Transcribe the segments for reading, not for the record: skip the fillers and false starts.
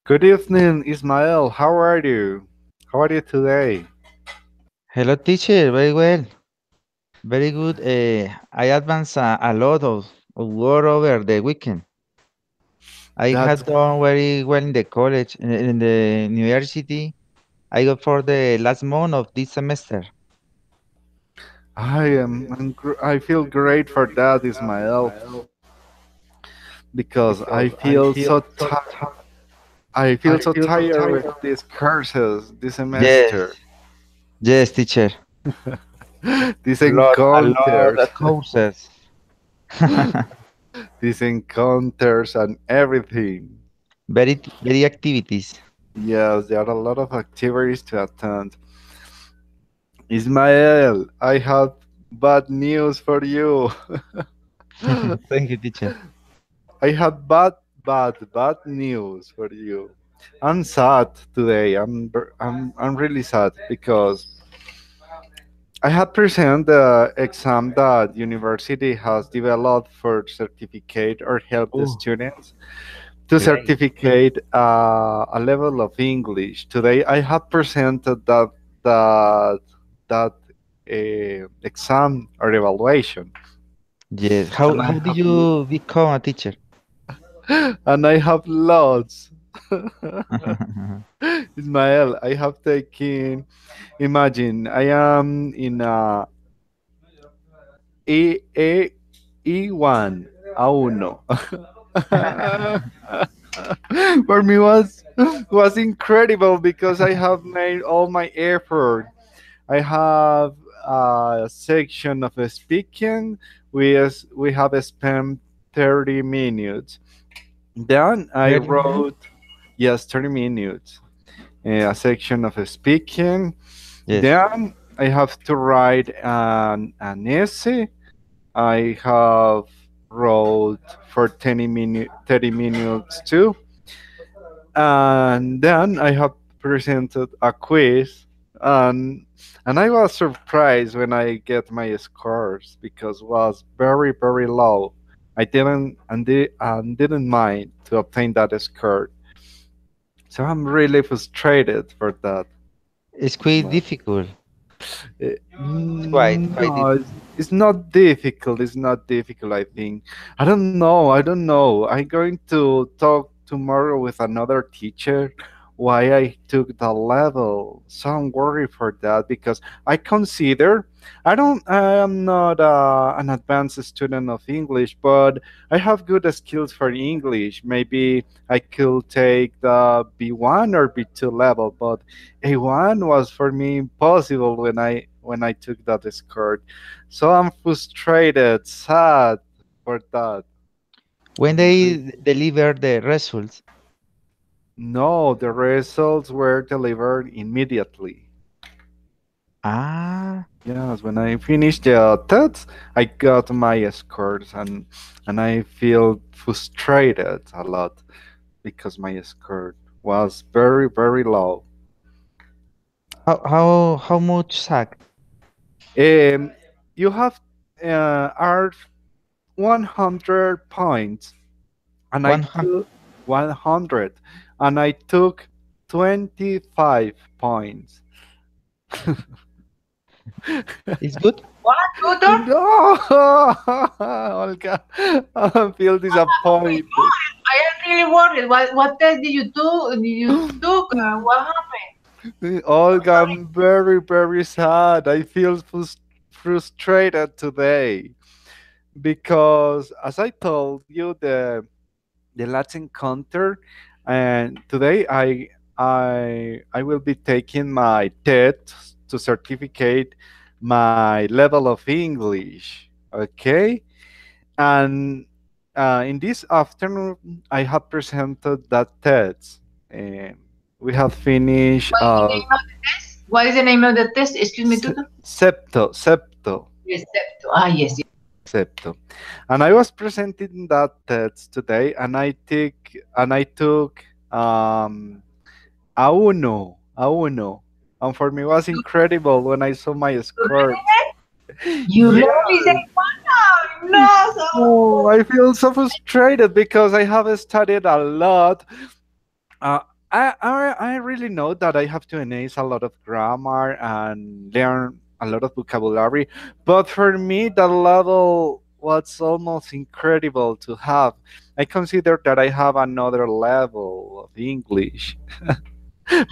Good evening, Ismael. How are you? How are you today? Hello, teacher. Very well. Very good. I advanced a lot of work over the weekend. I That's had done very well in the college, in the university. I got for the last month of this semester. I feel great for that, Ismael, because I feel so tired with these courses this Yes, semester. yes, teacher. These A lot encounters, of courses. these encounters and everything. Very activities. Yes, there are a lot of activities to attend. Ismael, I have bad news for you. Thank you, teacher. I have bad news for you. I'm sad today. I'm really sad because I had present the exam that university has developed for certificate or help the Oh, students to great. certificate a level of English. Today I have presented that that exam or evaluation, Yes. and I How did have you become a teacher? and I have lots. Ismael, I have taken. Imagine I am in E E1 A1. For me was incredible because I have made all my effort. I have a section of speaking. We have spent 30 minutes. Then I 30 minutes? wrote yes 30 minutes. A section of speaking. Yes. Then I have to write an essay. I have wrote for 30 minutes too. And then I have presented a quiz, and I was surprised when I get my scores because it was very low. I didn't mind to obtain that score, so I'm really frustrated for that. It's quite difficult. Quite No, it's not difficult. It's not difficult, I think. I don't know. I don't know. I'm going to talk tomorrow with another teacher why I took the level. So I'm worried for that because I consider I am not an advanced student of English, but I have good skills for English. Maybe I could take the B1 or B2 level, but A1 was for me impossible when I took that score. So I'm frustrated, sad for that. when they deliver the results. No, the results were delivered immediately. Ah, Yes, when I finished the test, I got my scores and I feel frustrated a lot because my score was very low. how much sack? Um, you have are 100 points and I 100 took 100 and I took 25 points. is good? What, tutor? No, Olga, I feel Oh my disappointed. God, I am really worried. What test did you do? Did you took? What happened? I'm Olga, sorry. I'm very sad. I feel frustrated today because, as I told you, the Latin encounter, and today I will be taking my TED to certificate my level of English. Okay, and in this afternoon I have presented that TED. And we have finished What is the name of the test? What is the name of the test? Excuse me, tutor. septo. Recepto. Ah, yes, yes. Septo. And I was presenting that test today, and I took a uno, and for me it was You, incredible when I saw my you really scores. said? You Yeah, really said, wow, No, so Oh, I feel so frustrated because I have studied a lot. Uh, I really know that I have to enhance a lot of grammar and learn a lot of vocabulary, but for me, the level was almost incredible to have. I consider that I have another level of English,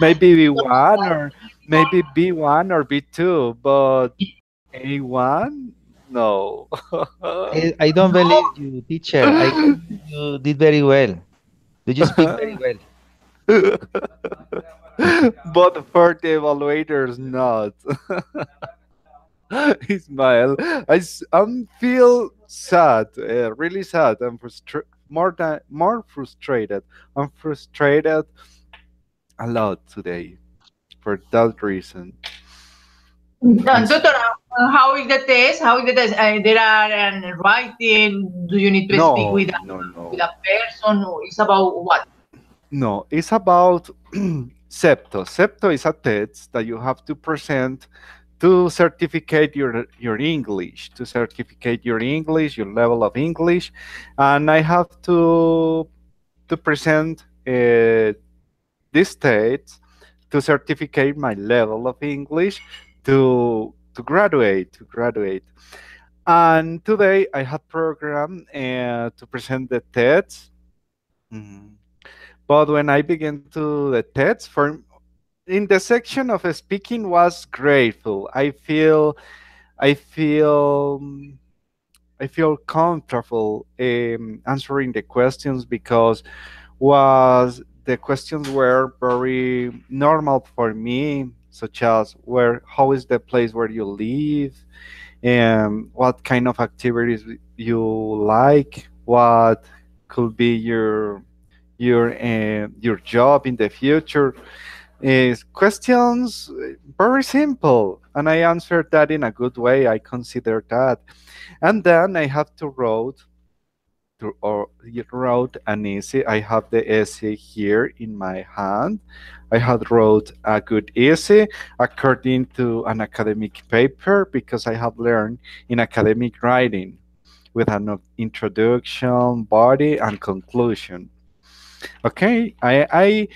maybe B1 or maybe B1 or B2, but A1? No. I don't believe you, teacher. I think you did very well. Did you speak very well? But for the evaluators, not. Ismael, I'm feel sad, really sad. I'm more frustrated. I'm frustrated a lot today for that reason. And Tutor, how is the test? How is the test? There are writing. Do you need to speak no, with no, with no. a person? Or it's about what? No, it's about Septo. Septo is a test that you have to present to certificate your English, to certificate your English, your level of English, and I have to present this test to certificate my level of English to graduate. And today I had programmed to present the test. Mm. But when I began to the test, for in the section of speaking was grateful. I feel I feel comfortable answering the questions because was the questions were very normal for me, such as where how is the place where you live, and what kind of activities you like, what could be your job in the future. Is questions very simple, and I answered that in a good way. I consider that, and then I have to wrote an essay. I have the essay here in my hand. I had wrote a good essay according to an academic paper because I have learned in academic writing with an introduction, body, and conclusion. Okay, I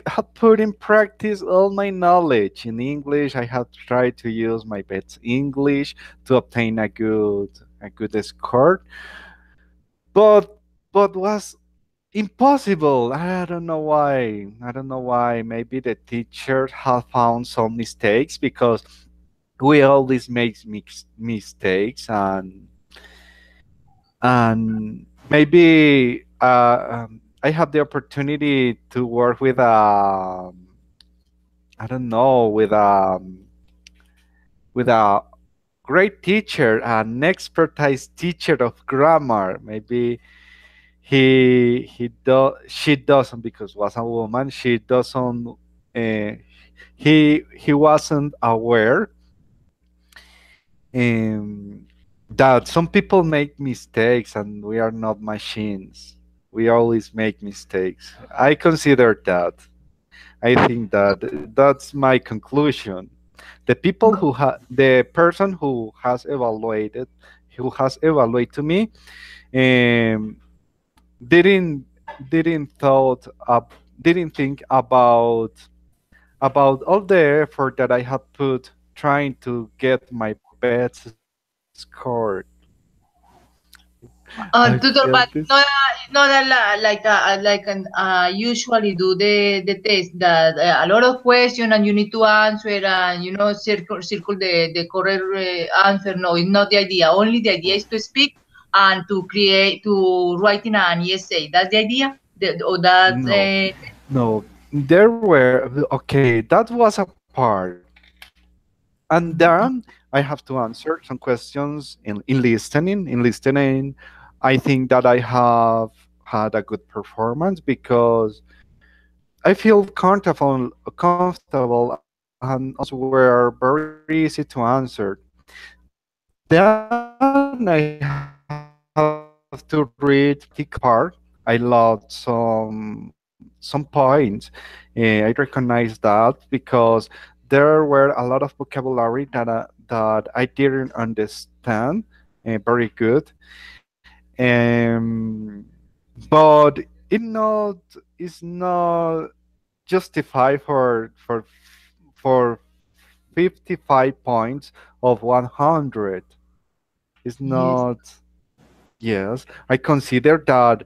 have put in practice all my knowledge in English. I have tried to use my best English to obtain a good score, but was impossible. I don't know why. I don't know why. Maybe the teacher have found some mistakes because we always make mistakes, and maybe I have the opportunity to work with I don't know, with a great teacher, an expertise teacher of grammar. Maybe she doesn't, because was a woman. She doesn't. He wasn't aware um, that some people make mistakes and we are not machines. We always make mistakes. I consider that. I think that that's my conclusion. The person who has evaluated to me, um, didn't didn't thought up didn't think about all the effort that I have put trying to get my best score. I feel Tutor, this. but not like like an usually do the test that a lot of question and you need to answer and circle the correct answer. No, it's not the idea. Only the idea is to speak and to write in an essay. That's the idea. Or that No, no. There were okay. That was a part, and then I have to answer some questions in listening. In listening, I think that I have had a good performance because I feel comfortable, and all the questions were very easy to answer. Then I have to read particular part. I lost some points. I recognize that because there were a lot of vocabulary that I didn't understand. very good. Um, but it not is not justified for 55 points of 100. It's Yes. not. Yes, I consider that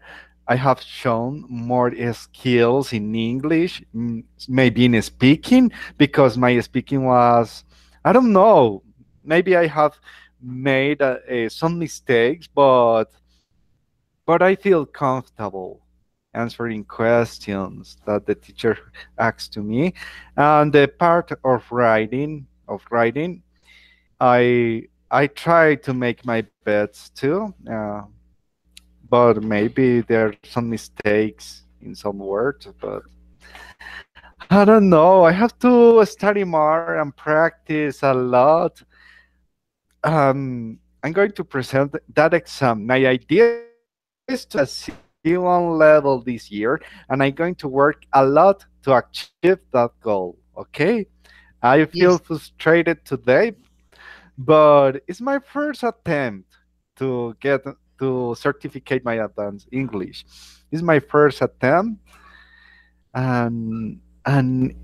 I have shown more skills in English, maybe in speaking, because my speaking was, I don't know, maybe I have made some mistakes, but I feel comfortable answering questions that the teacher asks to me, and the part of writing, I try to make my bets too. But maybe there are some mistakes in some words, but I don't know. I have to study more and practice a lot. I'm going to present that exam. My idea is to achieve a C1 level this year, and I'm going to work a lot to achieve that goal. Okay? I feel Yes. frustrated today, but it's my first attempt to get to certificate my advanced English. It's my first attempt, and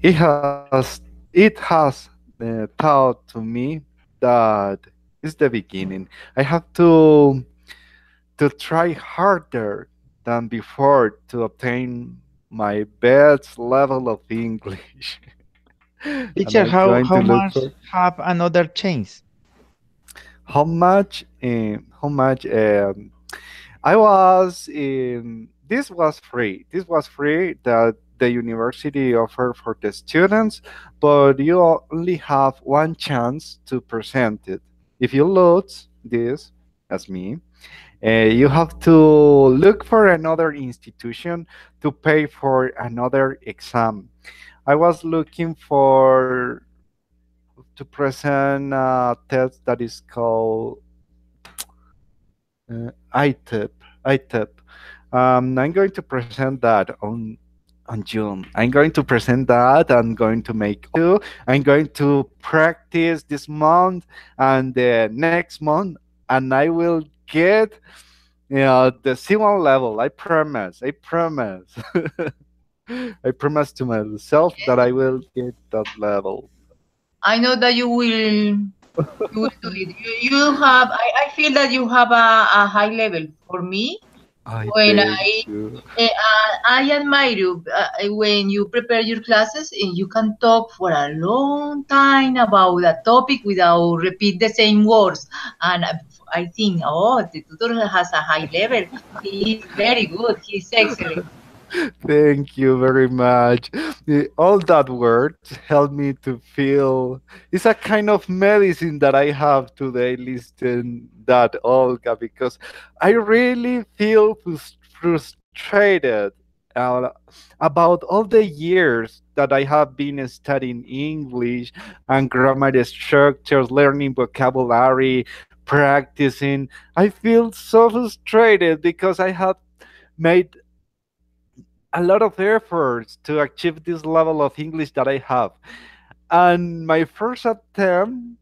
it has taught to me that it's the beginning. I have to try harder than before to obtain my best level of English. And Teacher, I'm going how to look much for have another chance? how much. I was in. This was free. This was free that the university offered for the students, but you only have one chance to present it. If you lose this, as me, you have to look for another institution to pay for another exam. I was looking for to present a test that is called ITEP. ITEP. I'm going to present that on June. I'm going to present that. I'm going to make two. I'm going to practice this month and the next month, and I will get the C1 level. I promise. I promise. I promise to myself that I will get that level. I know that you will do it. You have I feel that you have a high level. For me, I when thank you. I admire you when you prepare your classes and you can talk for a long time about a topic without repeat the same words. And I think, oh, the tutor has a high level. He is very good. He's excellent. Thank you very much. All that words help me to feel it's a kind of medicine that I have today. Listen that Olga because I really feel frustrated uh, about all the years that I have been studying English and grammar structures, learning vocabulary, practicing. I feel so frustrated because I have made a lot of efforts to achieve this level of English that I have. And my first attempt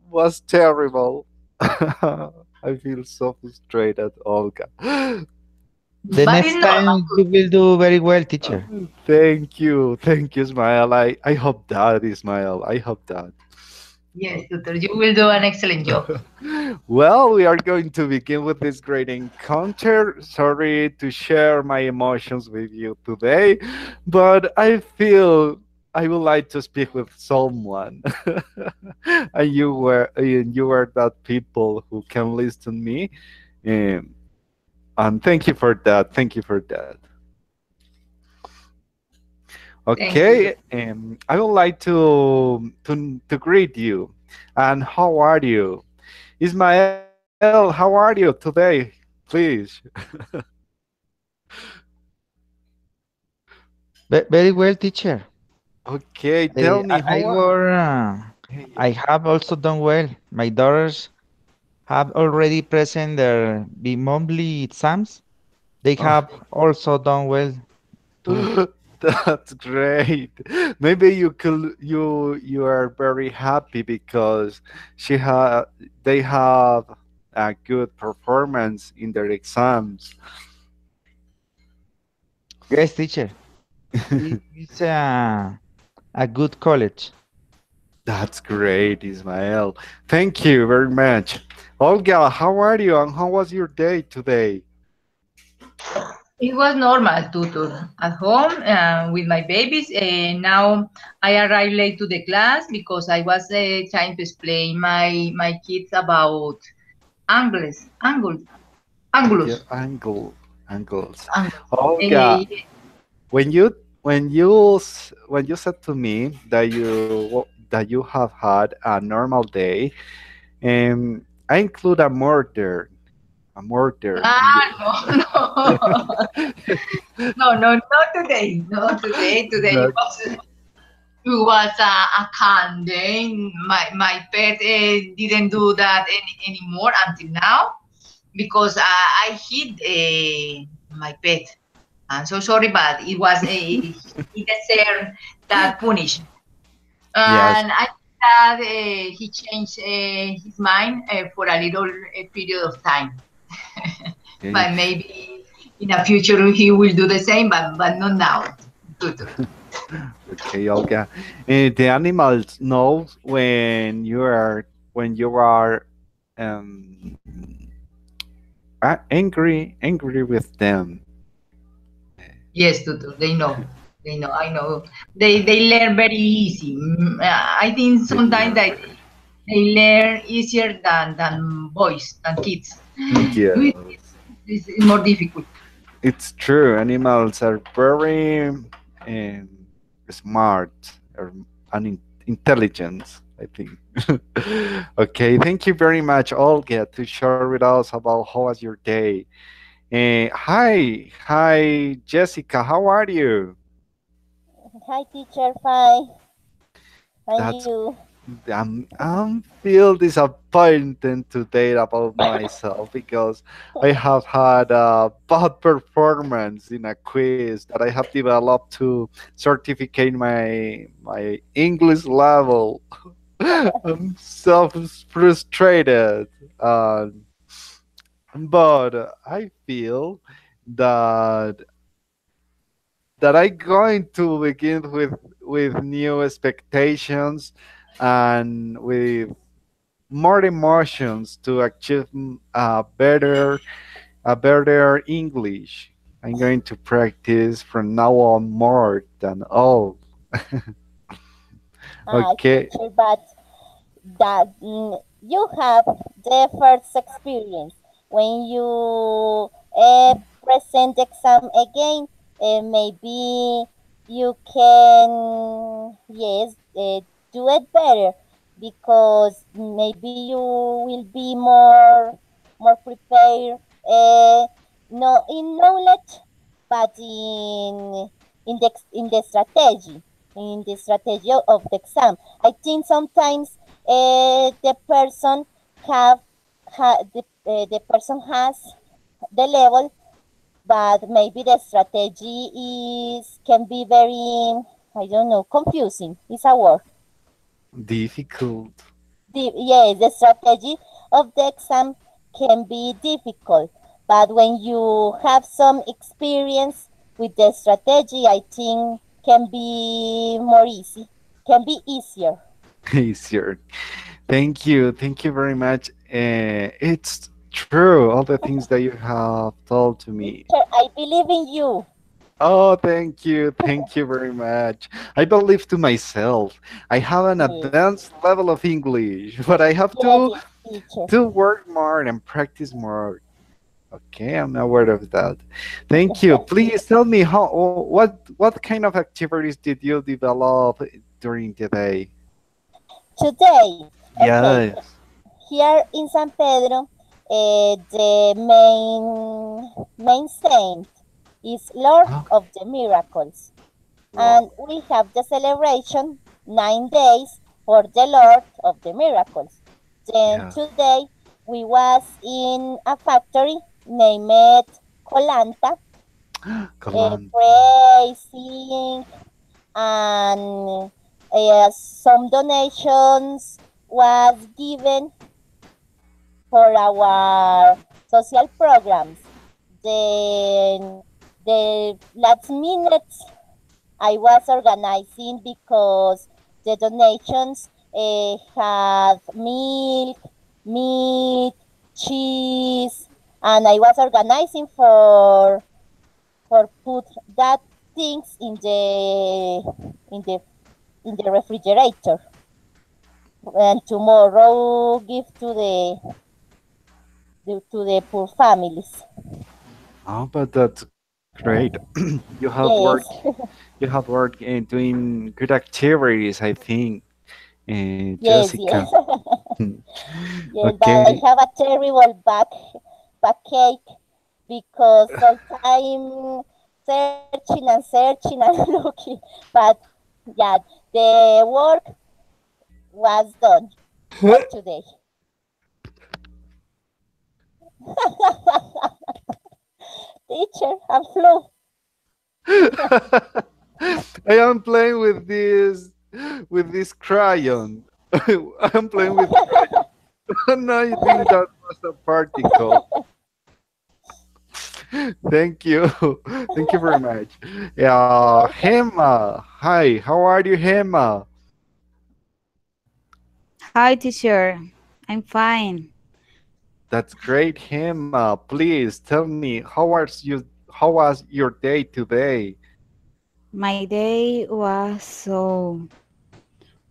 was terrible. I feel so frustrated, Olga. The But it's next normal. time you will do very well, teacher. Thank you. Thank you, Ismael. I hope that, Ismael. I hope that. Yes, tutor, you will do an excellent job. Well, we are going to begin with this great encounter. Sorry to share my emotions with you today, but I feel I would like to speak with someone. And you were that people who can listen me. Um, and thank you for that. Thank you for that. Thank you. Okay, I would like to greet you. And how are you? Ismael, how are you today? Please. Very well, teacher. Okay, tell me I how are were, I have also done well. My daughters have already present their monthly exams. They oh, have also done well too. that's great. Maybe you are very happy because she ha they have a good performance in their exams. Yes, teacher. It's a good college. That's great, Ismael. Thank you very much. Olga, how are you and how was your day today? It was normal tutor at home with my babies. Now I arrived late to the class because I was trying to explain my kids about angles, Yeah, angulus, angles. angles. Olga, when you when you said to me that you have had a normal day, I include a murder in Ah, your no, no, no, no, not today, not today. Today that, it was a calm day. My pet didn't do that anymore until now because I hit my pet. I'm so sorry, but it was he deserved that punish. yes. And I think that he changed his mind for a little period of time. Okay. But maybe in the future he will do the same, but not now. Tutor. Okay, Olga. The animals know when you are um, angry with them. Yes, tutor. They know. They know. I know. They learn very easy. I think They sometimes learn that very. they learn easier than boys than kids. Yes, It's more difficult. it's true. Animals are very um, smart or intelligent, I think. Okay, thank you very much, Olga, to share with us about how was your day. Hi, Jessica. How are you? Hi, teacher. Fine. And That's you? I'm feel disappointed today about myself because I have had a bad performance in a quiz that I have developed to certificate my English level. I'm so frustrated, but I feel that I'm going to begin with new expectations and with more emotions to achieve a better English. I'm going to practice from now on more than all. Okay. Teacher, but that you have the first experience when you present the exam again. Maybe you can, yes, do it better because maybe you will be more prepared. No, in knowledge, but in the strategy, of the exam. I think sometimes the person the person has the level, but maybe the strategy is can be very, I don't know, confusing. Is a word. Difficult. Yes, the strategy of the exam can be difficult, but when you have some experience with the strategy, I think can be more easy, can be easier. Easier. Thank you very much. It's true, all the things that you have told to me. Teacher, I believe in you. Oh, thank you very much. I believe to myself. I have an Yes, advanced level of English, but I have yes, yes, teacher. to work more and practice more. Okay, I'm aware of that. Thank you. Please tell me what kind of activities did you develop during the day? Today, okay, Yes. here in San Pedro, the main saint is Lord Oh, of the Miracles, wow. and we have the celebration 9 days for the Lord of the Miracles. Then Yeah. today we was in a factory named Colanta, Kalan. praising and some donations was given for our social programs. Then the last minute I was organizing because the donations had milk, meat, cheese, and I was organizing for put that things in the in the refrigerator, and tomorrow give to the poor families. Oh, but that's great. You have work. Yes, You have work doing good activities, I think. yes, Jessica. yes, yes. But I Okay. have a terrible backache because sometimes searching and looking, but yeah, the work was done for today. Teacher, I'm flu. I am playing with this crayon. I am playing with crayon. No, I think that was a particle. Thank you. Thank you very much. Yeah, Welcome. Hema. Hi, how are you, Hema? Hi, teacher. I'm fine. That's great, Hema. Please tell me how was your day today? My day was so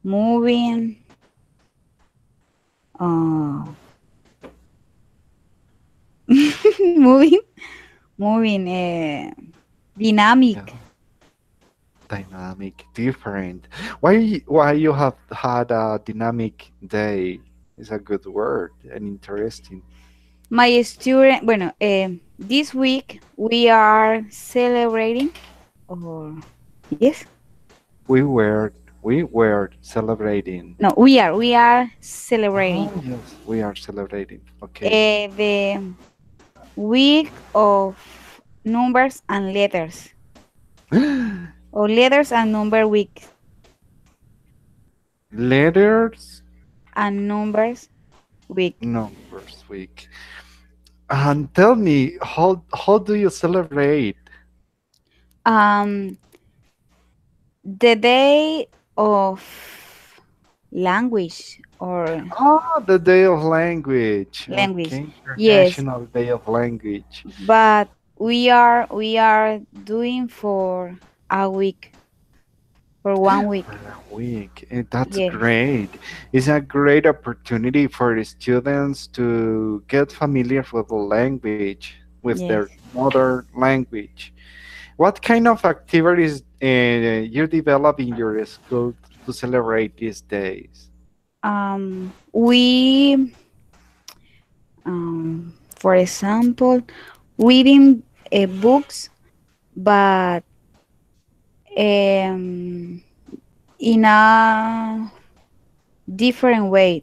moving, uh, moving, moving, Yeah, dynamic. dynamic, different. Why you have had a dynamic day? Is a good word and interesting. My student, bueno, this week we are celebrating, or yes, We were celebrating. no, we are celebrating Oh yes, we are celebrating. Okay. the week of numbers and letters, or letters and number week Letters and numbers week. numbers week. And tell me, how do you celebrate? Um, the day of language or Ah, the Day of Language. language. Okay, Yes, International Day of Language. but we are doing for a week, for 1 week. For a week. That's Yes, great. It's a great opportunity for the students to get familiar with the language, with their yes. mother language. What kind of activities you develop in your school to celebrate these days? We for example, reading books, but um, in a different way.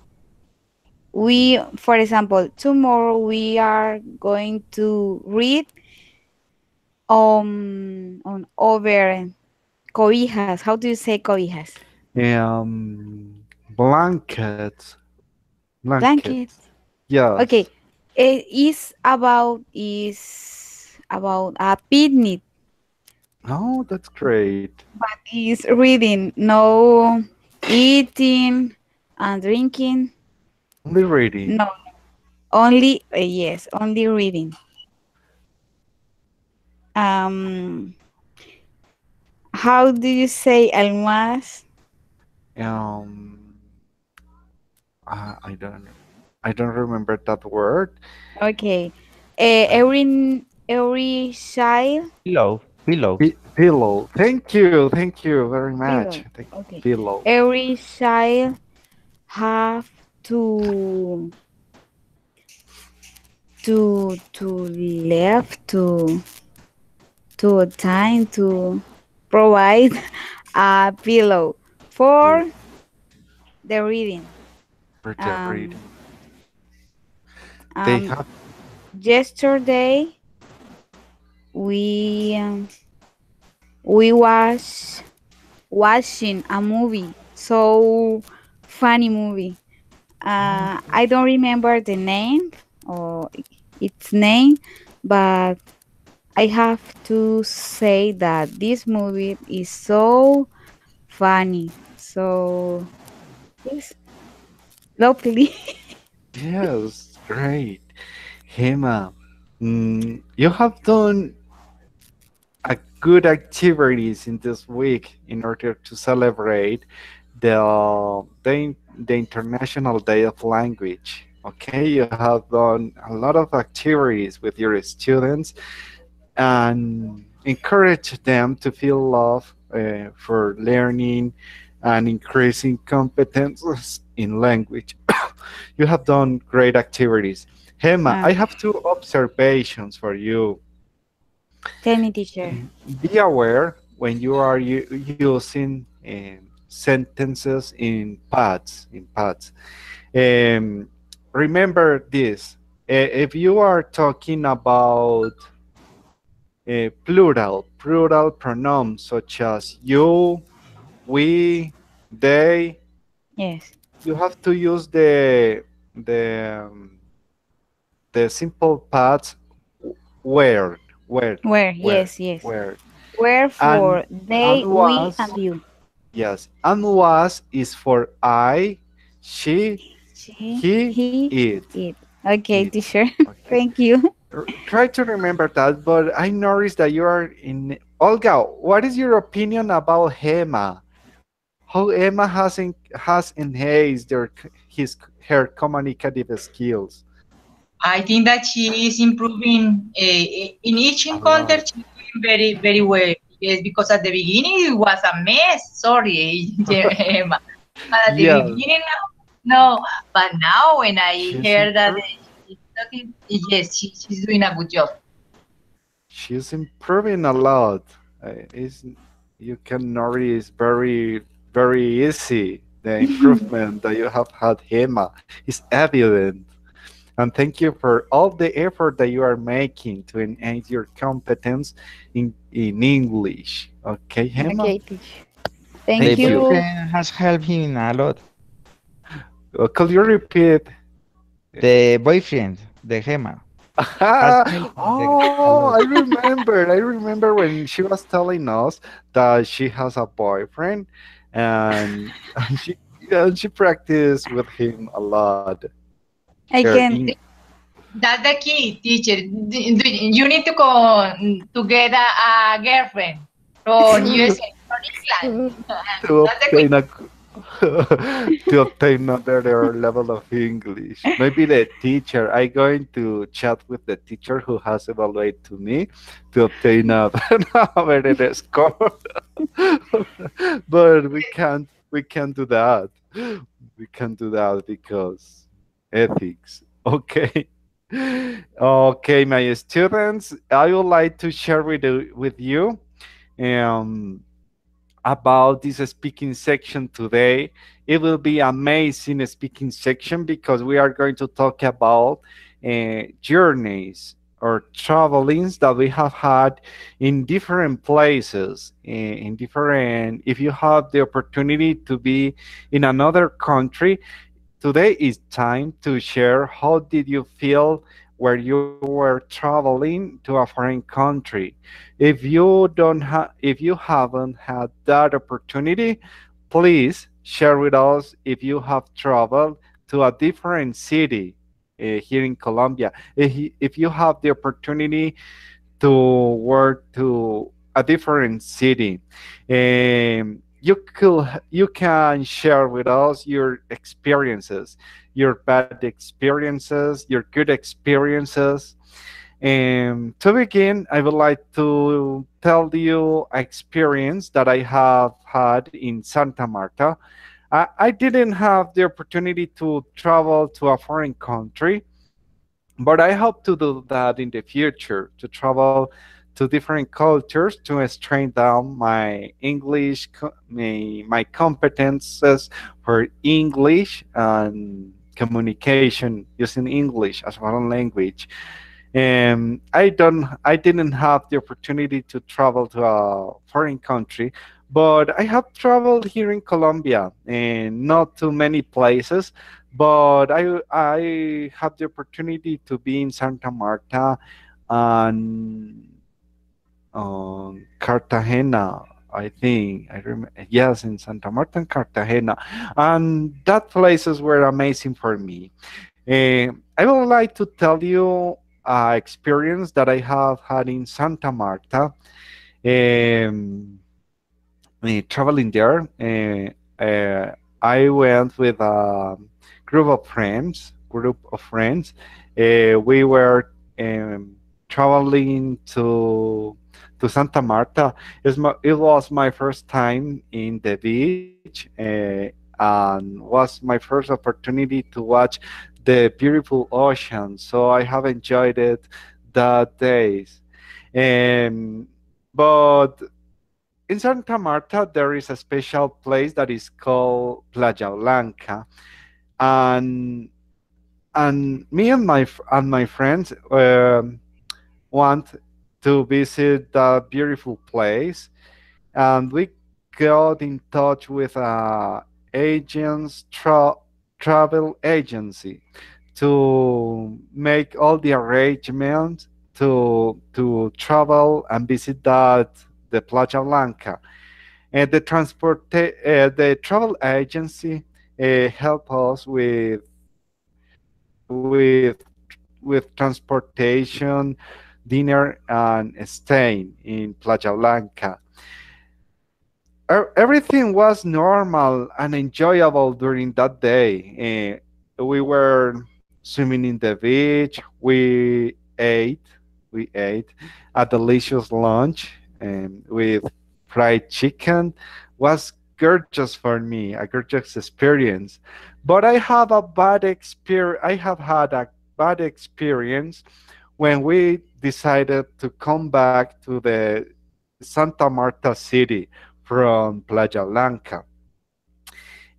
We, for example, tomorrow we are going to read on over cobijas. How do you say cobijas? Blankets. Blankets. Blankets. Okay. Yes. Is about a picnic, Oh, that's great. but is reading, no eating and drinking. Only reading. No, only yes, only reading. Um, how do you say almost? Um, I don't remember that word. Okay. Uh, Every child Pillow, pillow. Pillow. Thank you very much. pillow. Okay. Pillow. Every child have to to left to time to provide a pillow Yeah, for the reading. for the reading. Um, They um, have. yesterday we was watching a movie, so funny movie. I don't remember the name or its name, but I have to say that this movie is so funny, so yes, lovely. Yes, great. Hema, you have done a good activities in this week in order to celebrate the International Day of Language. Okay, you have done a lot of activities with your students and encourage them to feel love for learning and increasing competences in language. You have done great activities. Hema, Ah, I have two observations for you. tell me, teacher. Be aware when you are using sentences in pads. Um, Remember this. If you are talking about plural pronouns such as you, we, they, Yes. you have to use the um, the simple pads where, where, Where? where, Yes, yes. where, Where and for they, and we, was. and you. Yes, and was is for I, she, She, he, he, it, it. Okay, it. teacher. Okay. Thank you. Try to remember that, but I noticed that you are in. Olga, what is your opinion about Hema? How Emma has enhanced her communicative skills I think that she is improving in each a encounter. lot. She's doing very, very well. Yes, because at the beginning it was a mess. Sorry, Emma. But at the Yeah, beginning, no. But now when I she's hear that improving. she's talking, yes, she's doing a good job. She's improving a lot. It's, you can notice very easy the improvement that you have had. Hema is evident. And thank you for all the effort that you are making to enhance your competence in English. Okay, Hema? Okay, teacher. Thank The Thank you. you. boyfriend has helped him a lot. Could you repeat? The boyfriend, the Gemma, has helped him a Oh, lot. I remember. I remember when she was telling us that she has a boyfriend and, and she practiced with him a lot. I Her can. That's the key, teacher. You need to get a girlfriend from USA, from England. to That's the key. obtain a to obtain a better level of English. Maybe the teacher. I going to chat with the teacher who has evaluated to me to obtain a better score. But we can't do that. We can't do that because ethics. Okay. Okay, my students, I would like to share with you um about this speaking section today. It will be amazing speaking section because we are going to talk about journeys or travelings that we have had in different places, in different. If you have the opportunity to be in another country, today is time to share how did you feel where you were traveling to a foreign country. If you haven't had that opportunity, please share with us if you have traveled to a different city here in Colombia. If you have the opportunity to work to a different city. You can share with us your experiences, your bad experiences, your good experiences. To begin, I would like to tell you an experience that I have had in Santa Marta. I didn't have the opportunity to travel to a foreign country, but I hope to do that in the future to travel to different cultures to strengthen down my English, my competences for English and communication using English as foreign language. I didn't have the opportunity to travel to a foreign country, But I have traveled here in Colombia and not to many places, but I had the opportunity to be in Santa Marta and Cartagena. I think I remember. Yes, in Santa Marta and Cartagena, and that places were amazing for me. I would like to tell you experience that I have had in Santa Marta. Um, Traveling there, I went with a group of friends. We were traveling to Santa Marta. It was my first time in the beach, and was my first opportunity to watch the beautiful ocean. So I have enjoyed it that days. Um, but in Santa Marta, there is a special place that is called Playa Blanca, and me and my friends want to visit that beautiful place, and we got in touch with a agents travel agency to make all the arrangements to travel and visit that the Playa Blanca. And the travel agency help us with with transportation, dinner, and staying in Playa Blanca. Everything was normal and enjoyable during that day. We were swimming in the beach. We ate a delicious lunch with fried chicken. Was gorgeous for me, a gorgeous experience. But I have had a bad experience when we decided to come back to the Santa Marta city from Playa Blanca.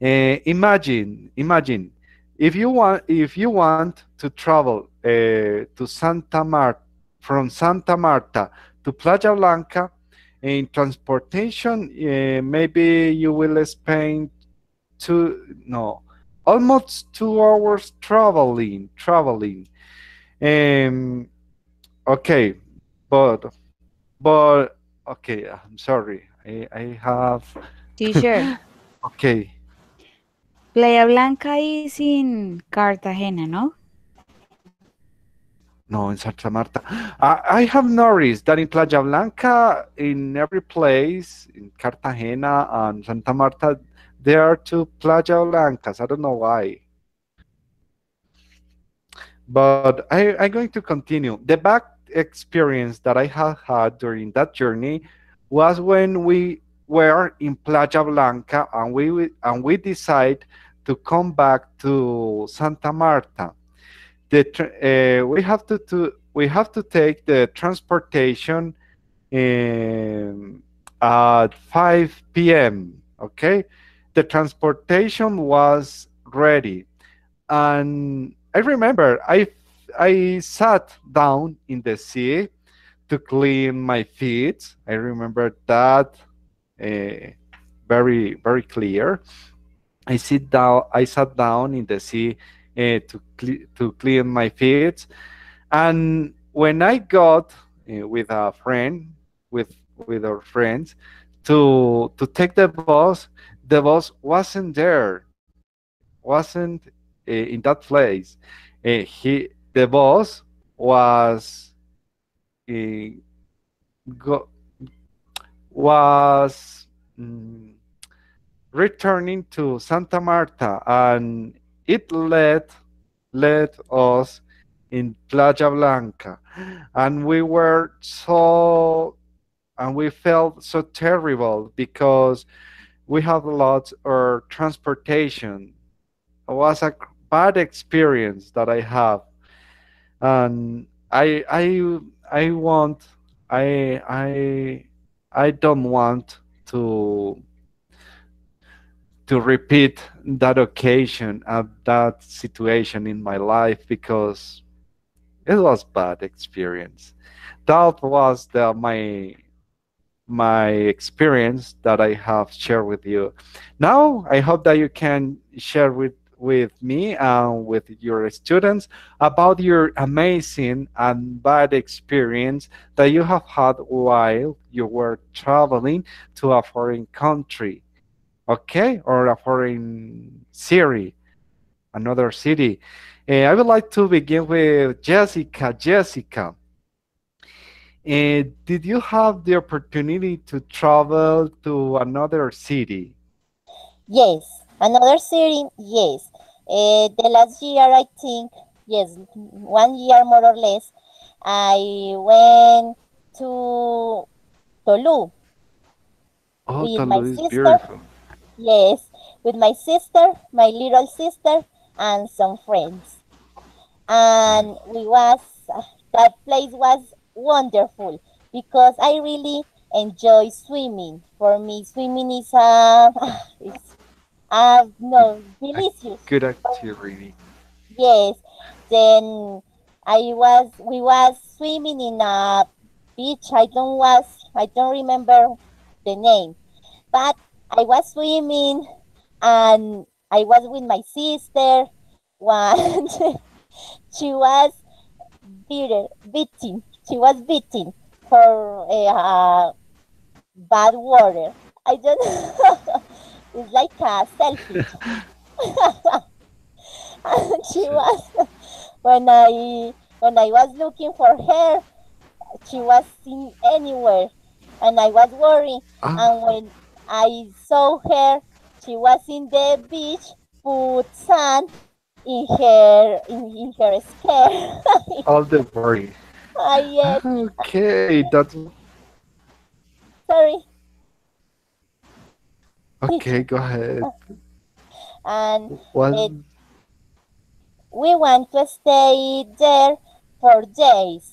Imagine if you want to travel to Santa Marta from Santa Marta to Playa Blanca in transportation, maybe you will spend two no almost 2 hours traveling. Um, okay, but okay, I'm sorry. I have Teacher, okay. Playa Blanca is in Cartagena, no? No, in Santa Marta. I have noticed that in Playa Blanca, in every place, in Cartagena and Santa Marta, there are two Playa Blancas. I don't know why. But I'm going to continue. The bad experience that I have had during that journey was when we were in Playa Blanca and we decide to come back to Santa Marta. We have to take the transportation at 5 p.m. Okay, the transportation was ready, and I remember I sat down in the sea to clean my feet. I remember that very clear. I sat down in the sea to clean my feet, and when I got with a friend, with our friends, to take the bus wasn't there, wasn't in that place. The bus was uh, go, was mm, returning to Santa Marta, and it led us in Playa Blanca, and we felt so terrible because we have lots of transportation. It was a bad experience that I have, and I want I I don't want to to repeat that occasion and that situation in my life because it was bad experience. That was my experience that I have shared with you. Now, I hope that you can share with me and with your students about your amazing and bad experience that you have had while you were traveling to a foreign country, okay, or a foreign city, another city. I would like to begin with Jessica. Jessica, did you have the opportunity to travel to another city? Yes, another city, yes. The last year, I think, yes, 1 year more or less, I went to Tolu Oh, with my Tolu is sister. beautiful. Yes, with my sister, my little sister, and some friends. And we was that place was wonderful because I really enjoy swimming. For me, swimming is it's no A delicious. good activity. Yes. Then we was swimming in a beach. I don't remember the name, but I was swimming and I was with my sister. One she was beating. She was beating for bad water. I don't know. It's like a selfish. And she So- was when I was looking for her, she was in anywhere, and I was worried. Ah, And when I saw her, she was in the beach, put sand in her skirt. all the worry. Yes, Okay, that's sorry, okay. teacher. Go ahead. And What? uh, we want to stay there for days.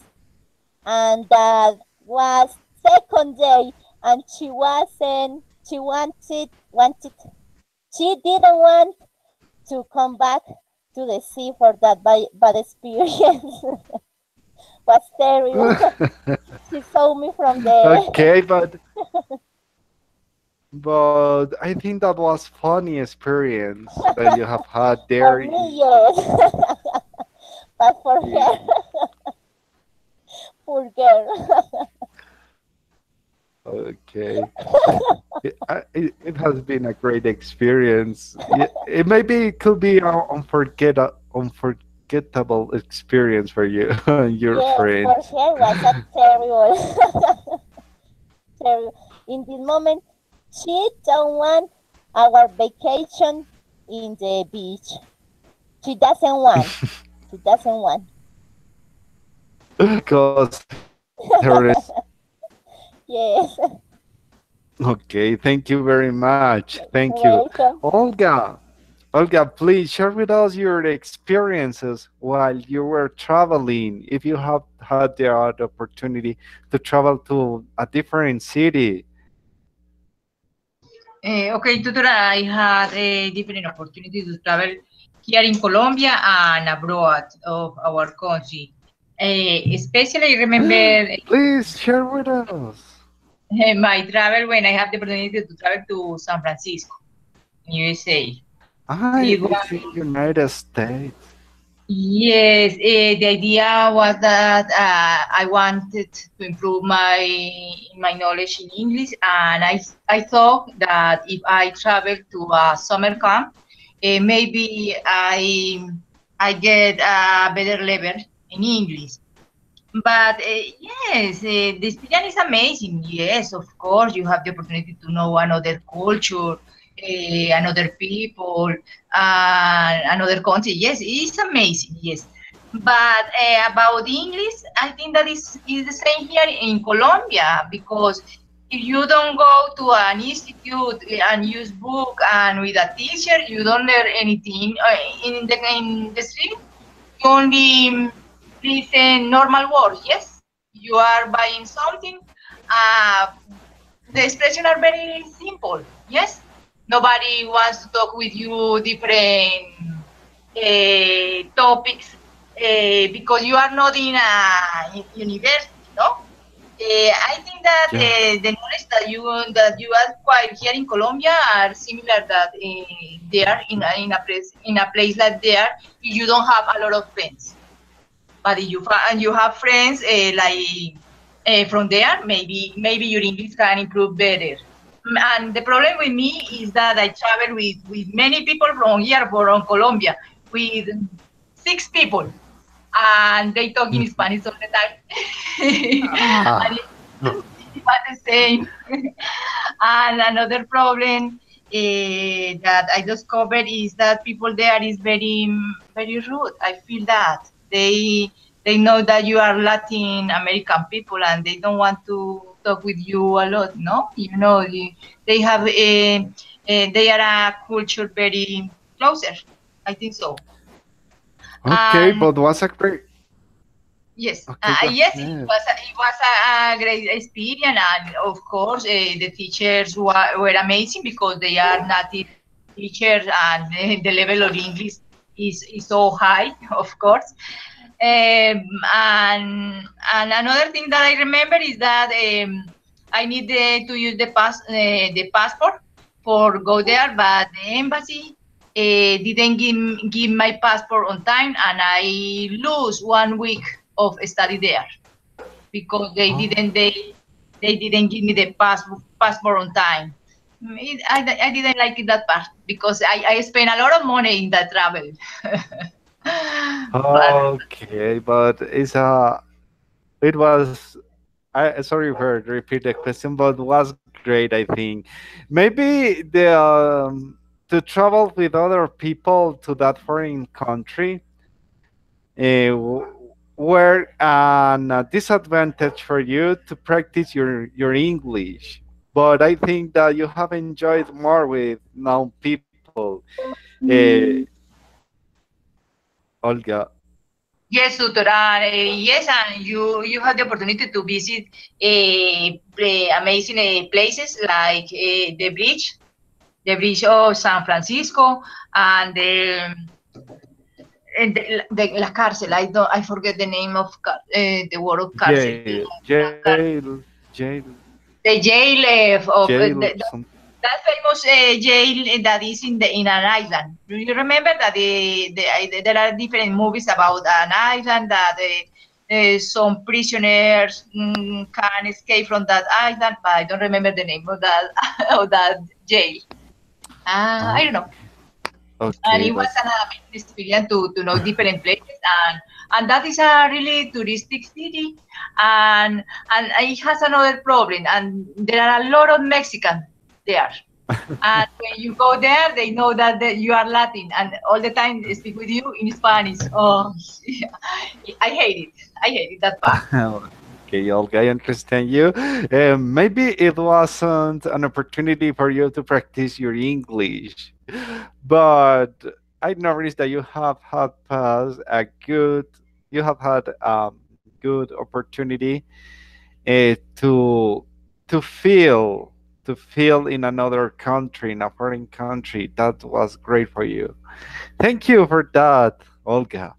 And that was second day, and she wasn't. She didn't want to come back to the sea for that bad experience. Was terrible. She saw me from the Okay, but I think that was funny experience that you have had for there. me, yes, but for her, poor girl. Okay. It has been a great experience. It maybe it could be an unforgettable experience for you and your Yes, for friends. her was a terrible, terrible. In this moment, she don't want our vacation in the beach. She doesn't want. She doesn't want. Because her is Yes, okay. Thank you very much. Thank you, welcome. Olga. Olga, please share with us your experiences while you were traveling. If you have had the opportunity to travel to a different city. Okay, tutor, I had a different opportunity to travel here in Colombia and abroad of our country. Especially, I remember Please share with us. my travel when I have the opportunity to travel to San Francisco, USA. I It it's was, in United States. yes, the idea was that I wanted to improve my knowledge in English, and I thought that if I travel to a summer camp, maybe I get a better level in English. But yes, the experience is amazing. Yes, of course, you have the opportunity to know another culture, another people, another country. Yes, it's amazing. Yes, but about English, I think that is the same here in Colombia because if you don't go to an institute and use book and with a teacher, you don't learn anything in the street. You only listen normal words. Yes, you are buying something. Uh, the expression are very simple. Yes, nobody wants to talk with you different topics because you are not in a university, no? I think that Yeah. the knowledge that you acquire here in Colombia are similar that there in a place like there you don't have a lot of friends. But if you have friends from there, maybe your English can improve better. And the problem with me is that I travel with many people from here, from Colombia, with 6 people, and they talk in Spanish all the time. And Ah. it's not the same. And another problem that I discovered is that people there is very rude. I feel that they know that you are Latin American people and they don't want to talk with you a lot. No, they have they are a culture very closer. I think so. Okay, And but was a great. yes, Okay, go yes, it ahead. was it was a great experience, and of course, the teachers were amazing because they are native teachers, and the level of English is so high, of course. And another thing that I remember is that I need to use the passport for go there, but the embassy didn't give my passport on time, and I lose 1 week of study there because Oh. they didn't give me the passport on time. I didn't like it that part because I spent a lot of money in that travel. But Okay, but it was. I sorry for repeat the question, but was great. I think maybe the to travel with other people to that foreign country were an disadvantage for you to practice your English. But I think that you have enjoyed more with known people. Uh, Olga. yes, tutor. Yes, and you have the opportunity to visit amazing places like the bridge of San Francisco, and la cárcel. I forget the name of the word of cárcel. Jail, The jail of jail, some. that famous jail that is in an island. Do you remember that there are different movies about an island that some prisoners can escape from that island, but I don't remember the name of that of that jail. I Oh, don't know. And okay, it was but an amazing experience to know different places, and that is a really touristic city, and it has another problem, and there are a lot of Mexicans there. And when you go there, they know that you are Latin, and all the time they speak with you in Spanish. Oh, I hate it. I hate it that part. okay, Olga, I understand you. Maybe it wasn't an opportunity for you to practice your English, but I noticed that you have had passed a good, you have had good opportunity to feel in another country, in a foreign country. That was great for you. Thank you for that, Olga.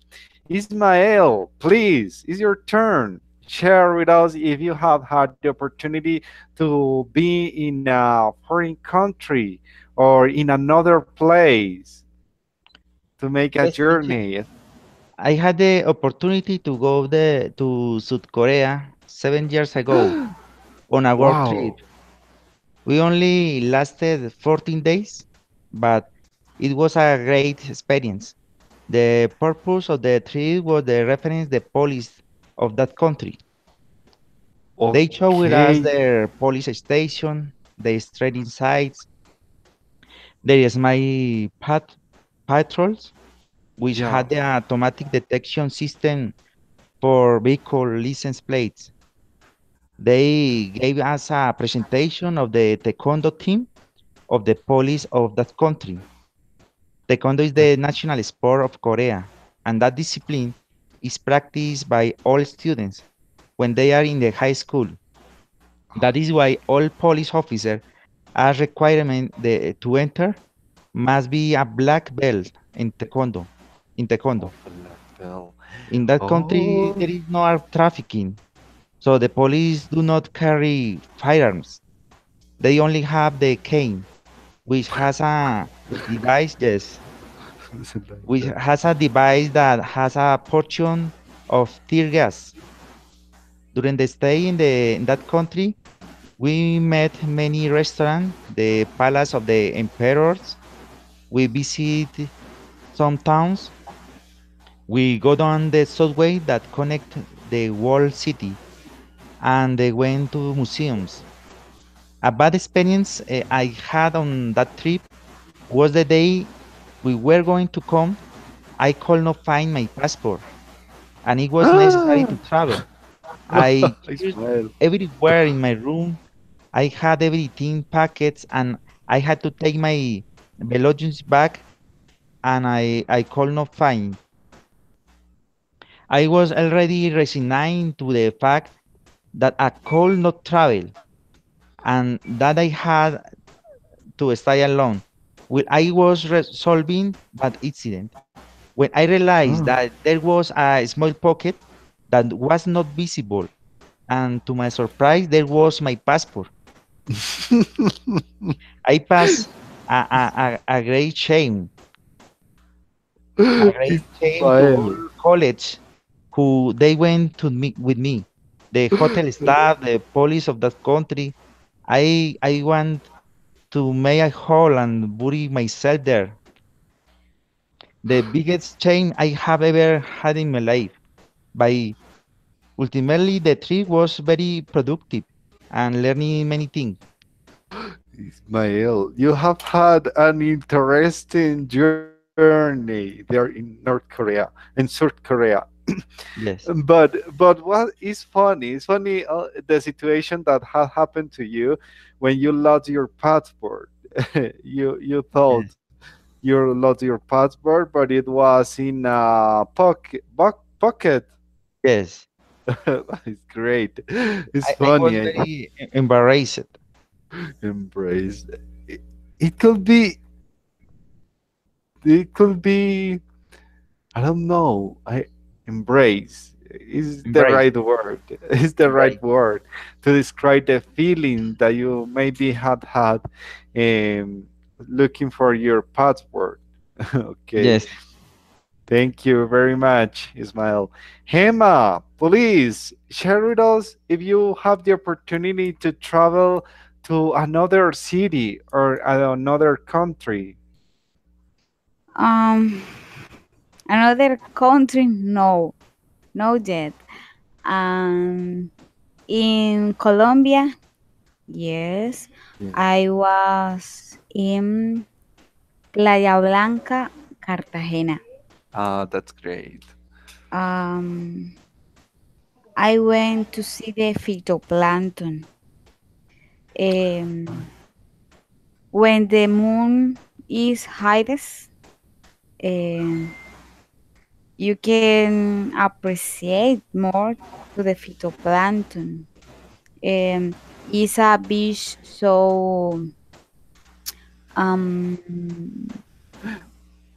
Ismael, please, it's your turn. Share with us if you have had the opportunity to be in a foreign country or in another place to make a Yes, teacher. journey. I had the opportunity to go to South Korea 7 years ago on a work trip. Wow. We only lasted 14 days, but it was a great experience. The purpose of the trip was the reference the police of that country. They showed us Okay. their police station, their training sites, there is my patrols, which Yeah. had the automatic detection system for vehicle license plates. They gave us a presentation of the taekwondo team of the police of that country. Taekwondo is the national sport of Korea, and that discipline is practiced by all students when they are in the high school. That is why all police officers are requirement to enter must be a black belt in taekwondo. In taekwondo, Oh, Falafel. in that country, Oh. there is no trafficking. So the police do not carry firearms. They only have the cane, which has a device, yes, Something like which that. has a device that has a portion of tear gas. During the stay in that country, we met many restaurants, the palace of the emperors. We visit some towns. We go down the subway that connect the whole city, and they went to museums. A bad experience I had on that trip was the day we were going to come. I could not find my passport, and it was necessary to travel. I searched Ismael. everywhere in my room. I had everything packets, and I had to take my belongings back, and I could not find. I was already resigned to the fact that I could not travel and that I had to stay alone. When I was resolving that incident, when I realized Oh. that there was a small pocket that was not visible, and to my surprise, there was my passport. I passed a great shame, a great shame to all Ismael. college who they went to meet with me, the hotel staff, the police of that country. I want to make a hole and bury myself there. The biggest shame I have ever had in my life. By ultimately, the trip was very productive and learning many things. Ismael, you have had an interesting journey there in North Korea, in South Korea. Yes, But what is funny? It's funny the situation that had happened to you when you lost your passport. You thought yes, you lost your passport, but it was in a pocket. yes. It's great. It's I was funny. very embarrassed. Embrace. It, it could be. It could be. I don't know. I embrace is the Embrace, right word. Is the right right? word to describe the feeling that you maybe had um, looking for your password. Okay. Yes. Thank you very much, Ismail. Hema, please share with us if you have the opportunity to travel to another city or another country. Um, Another country? No, no yet. Um, in Colombia, yes, Yeah. I was in Playa Blanca, Cartagena. Ah, that's great. Um, I went to see the phytoplankton. Um, when the moon is highest, um, you can appreciate more to the phytoplankton. It's a beach so um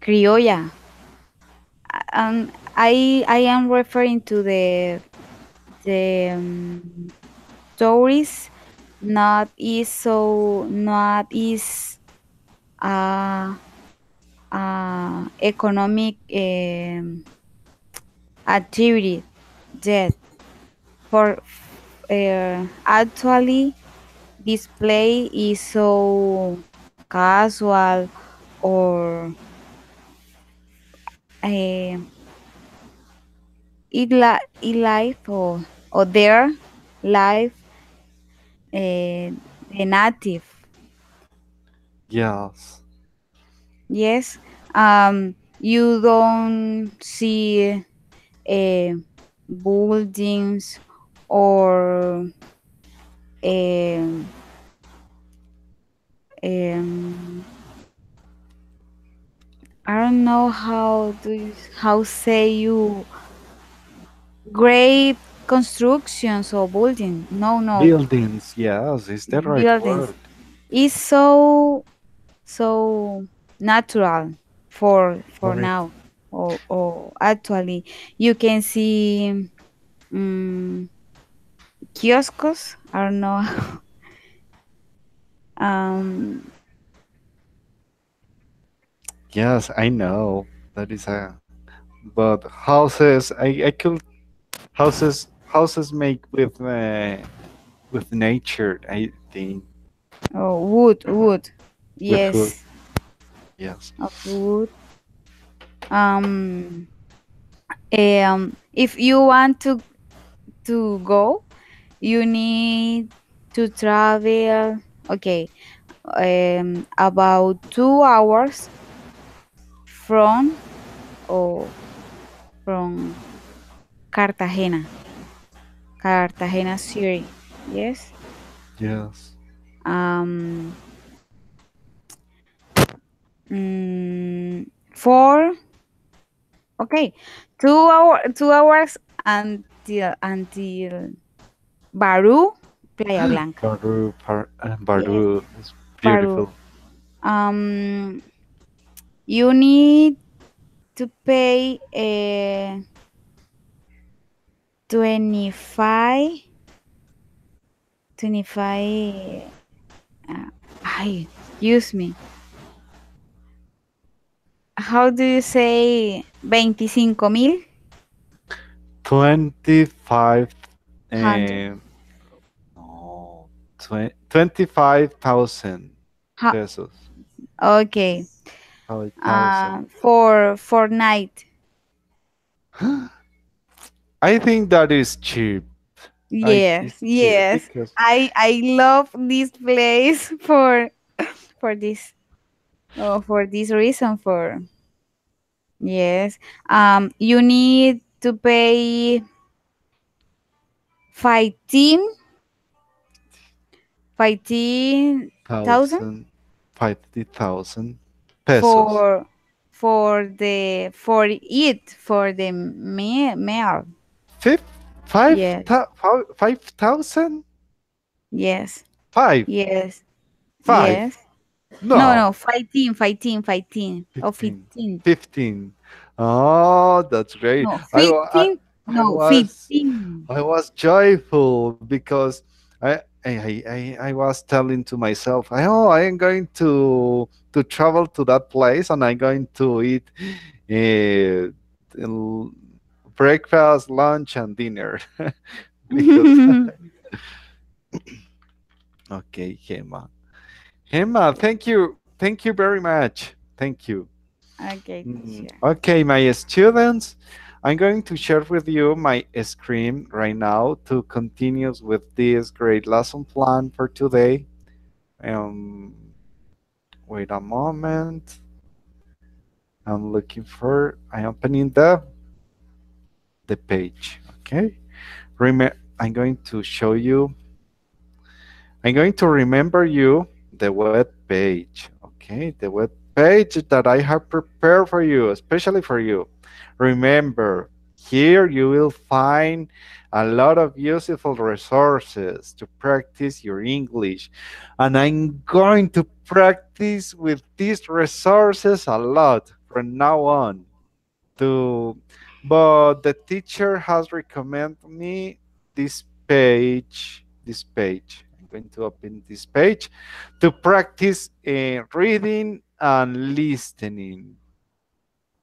criolla. I am referring to the stories not is uh, economic activity yet for actually display is so casual or uh, it life or their life the native. Yes. Yes, you don't see uh, buildings or um, um, I don't know how say you great constructions or building. No, no, Buildings, yes, is the right buildings. word. It's so natural for Right. now. Or actually, you can see. Um, kioscos. I don't know. um, Yes, I know. That is a. But houses, I could houses make with nature. I think oh, wood. with wood. Yes, Yes. of wood. Um, if you want to go, you need to travel. Okay, about 2 hours from or from Cartagena, Cartagena City. Yes. Yes. Um. For okay, 2 hours until Baru, Playa Blanca. Baru Yes, is Baru. beautiful. Um, you need to pay 25, 25. Excuse me. How do you say 25,000? 25 Hundred. and no 25,000 Ha, pesos. okay. 5,000. For night. I think that is cheap. I Yes, It's cheap yes. because I love this place for this for this reason for yes. You need to pay 15 15,000 thousand 50,000 pesos. for for it for the meal. Fif- five Yes, thou- 5,000? yes, Five. yes, Five. yes. No, No. no, 15 or 15. 15. 15. Oh, that's great. No, 15. I No, was 15. I was joyful because I was telling to myself, oh, I am going to travel to that place and I'm going to eat uh, l- breakfast, lunch, and dinner. Because okay, Gemma. Gemma, thank you very much. Thank you. Okay, teacher. Okay, my students, I'm going to share with you my screen right now to continue with this great lesson plan for today. Um, Wait a moment. I'm opening the page. Okay. I'm going to show you. I'm going to remember you the web page. Okay, the web page that I have prepared for you, especially for you. Remember, here you will find a lot of useful resources to practice your English. And I'm going to practice with these resources a lot from now on. To, but the teacher has recommended me this page. This page. I'm going to open this page to practice reading and listening,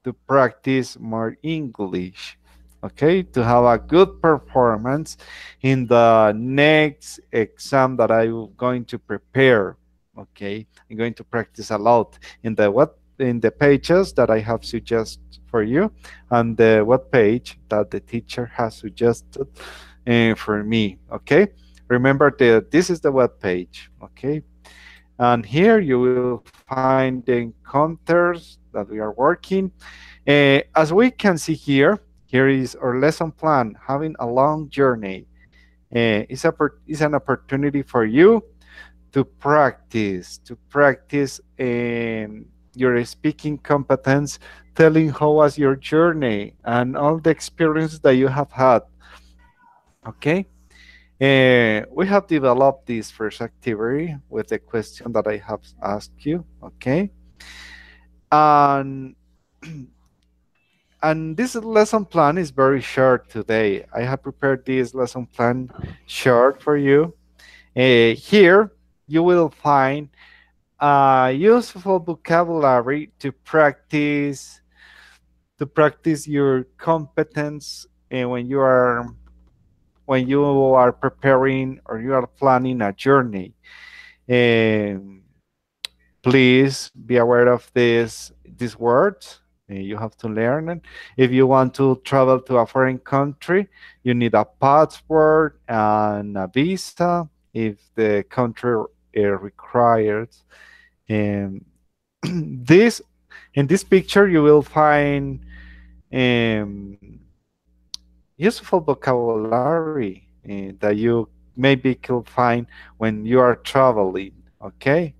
to practice more English, okay, to have a good performance in the next exam that I'm going to prepare. Okay, I'm going to practice a lot in the what in the pages that I have suggested for you, and the web page that the teacher has suggested for me. Okay, remember that this is the web page. Okay, and here you will find the encounters that we are working. As we can see here, here is our lesson plan, having a long journey. Is an opportunity for you to practice your speaking competence, telling how was your journey and all the experience that you have had. Okay. We have developed this first activity with the question that I have asked you. Okay. And and this lesson plan is very short today. I have prepared this lesson plan short for you. Here you will find useful vocabulary to practice your competence when you are preparing or you are planning a journey. Um, Please be aware of these words. You have to learn it. If you want to travel to a foreign country, you need a passport and a visa if the country requires. Um, this in this picture, you will find um, useful vocabulary that you maybe could find when you are traveling. Okay.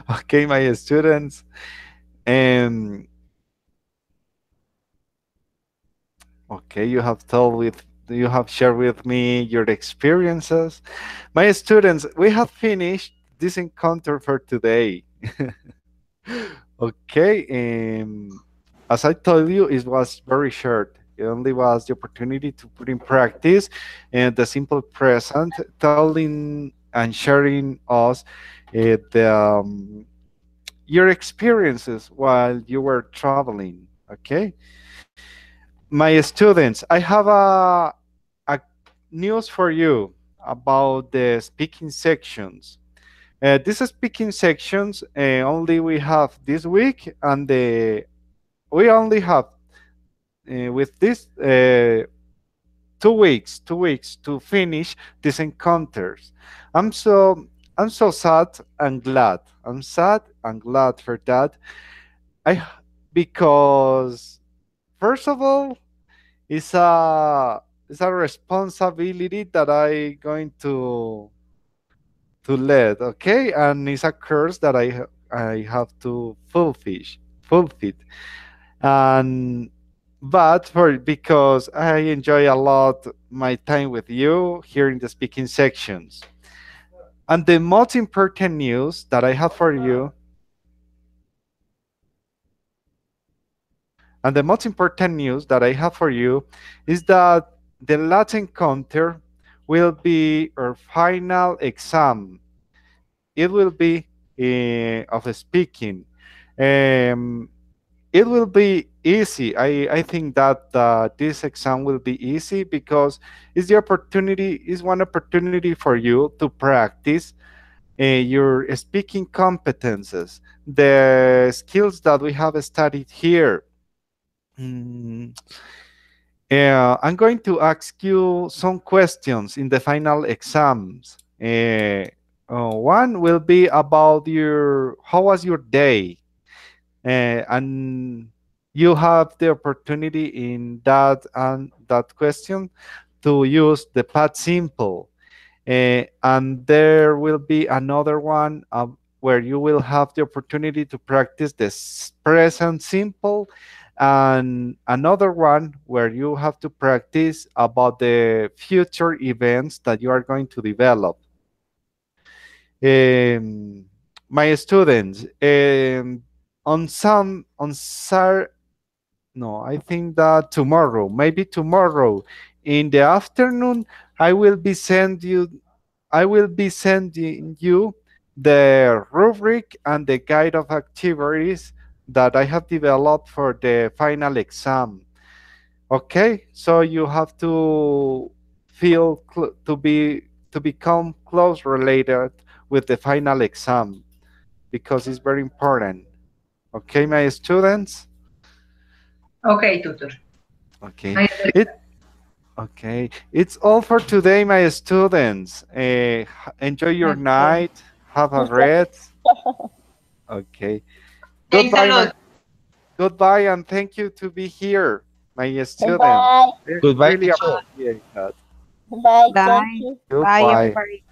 Okay, my students. Um, okay, you have shared with me your experiences. My students, we have finished this encounter for today. Okay, as I told you, it was very short. It only was the opportunity to put in practice and the simple present, telling and sharing us the your experiences while you were traveling. Okay, my students, I have a news for you about the speaking sections. These speaking sections only we have this week, and we only have with this 2 weeks to finish these encounters. I'm so I'm so sad and glad. I'm sad and glad for that. I Because first of all, it's a responsibility that I going to lead, okay, and it's a curse that I have to fulfill, and but for because I enjoy a lot my time with you here in the speaking sections. And the most important news that I have for you, and the most important news that I have for you is that the last encounter will be our final exam. It will be of speaking. Um, it will be easy. I think that this exam will be easy because it's one opportunity for you to practice your speaking competences, the skills that we have studied here. Mm, I'm going to ask you some questions in the final exams. One will be about how was your day, and you have the opportunity in that question to use the past simple. And there will be another one where you will have the opportunity to practice the present simple, and another one where you have to practice about the future events that you are going to develop. Um, my students, on some on Sar no, I think that maybe tomorrow in the afternoon, I will be send you I will be sending you the rubric and the guide of activities that I have developed for the final exam. Okay, so you have to to become close related with the final exam because it's very important. Okay, my students. Okay, tutor. Okay, it okay. It's all for today, my students. Enjoy your Okay. night. Have a rest. Okay. Thanks a Goodbye, lot. goodbye, and thank you to be here, my students. Bye. Goodbye, Really teacher. appreciate that. Bye. Thank Bye. you. Bye, Goodbye. everybody.